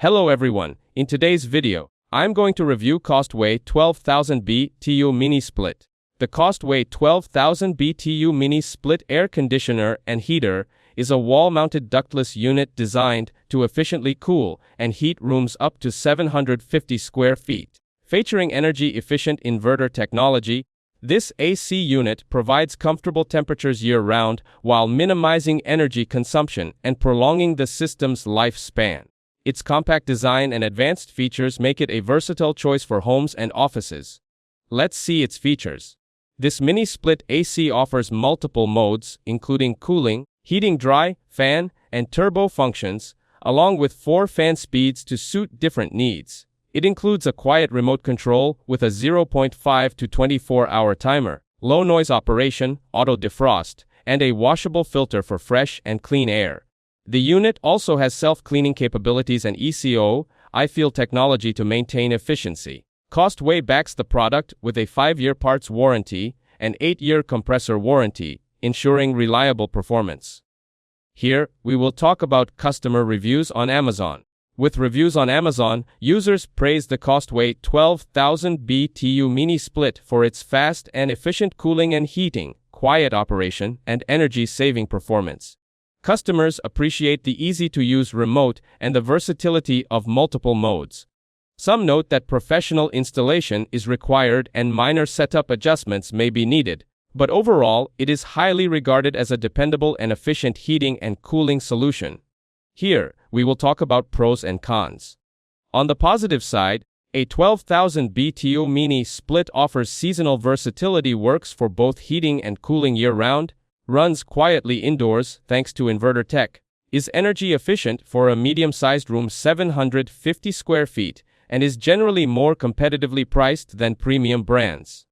Hello everyone, in today's video, I'm going to review Costway 12000BTU Mini Split. The Costway 12000BTU Mini Split air conditioner and heater is a wall-mounted ductless unit designed to efficiently cool and heat rooms up to 750 square feet. Featuring energy-efficient inverter technology, this AC unit provides comfortable temperatures year-round while minimizing energy consumption and prolonging the system's lifespan. Its compact design and advanced features make it a versatile choice for homes and offices. Let's see its features. This mini split AC offers multiple modes, including cooling, heating dry, fan, and turbo functions, along with 4 fan speeds to suit different needs. It includes a quiet remote control with a 0.5 to 24-hour timer, low noise operation, auto defrost, and a washable filter for fresh and clean air. The unit also has self-cleaning capabilities and ECO/I-Feel technology to maintain efficiency. Costway backs the product with a 5-year parts warranty and 8-year compressor warranty, ensuring reliable performance. Here, we will talk about customer reviews on Amazon. With reviews on Amazon, users praise the Costway 12000BTU Mini Split for its fast and efficient cooling and heating, quiet operation, and energy-saving performance. Customers appreciate the easy-to-use remote and the versatility of multiple modes. Some note that professional installation is required and minor setup adjustments may be needed, but overall, it is highly regarded as a dependable and efficient heating and cooling solution. Here, we will talk about pros and cons. On the positive side, a 12000BTU Mini Split offers seasonal versatility, works for both heating and cooling year-round, runs quietly indoors thanks to inverter tech, is energy efficient for a medium-sized room 750 square feet, and is generally more competitively priced than premium brands.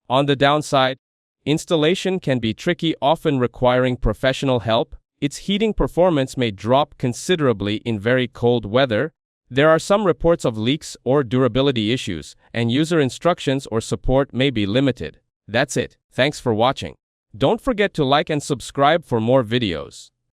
On the downside, installation can be tricky, often requiring professional help. Its heating performance may drop considerably in very cold weather. There are some reports of leaks or durability issues, and user instructions or support may be limited. That's it. Thanks for watching. Don't forget to like and subscribe for more videos.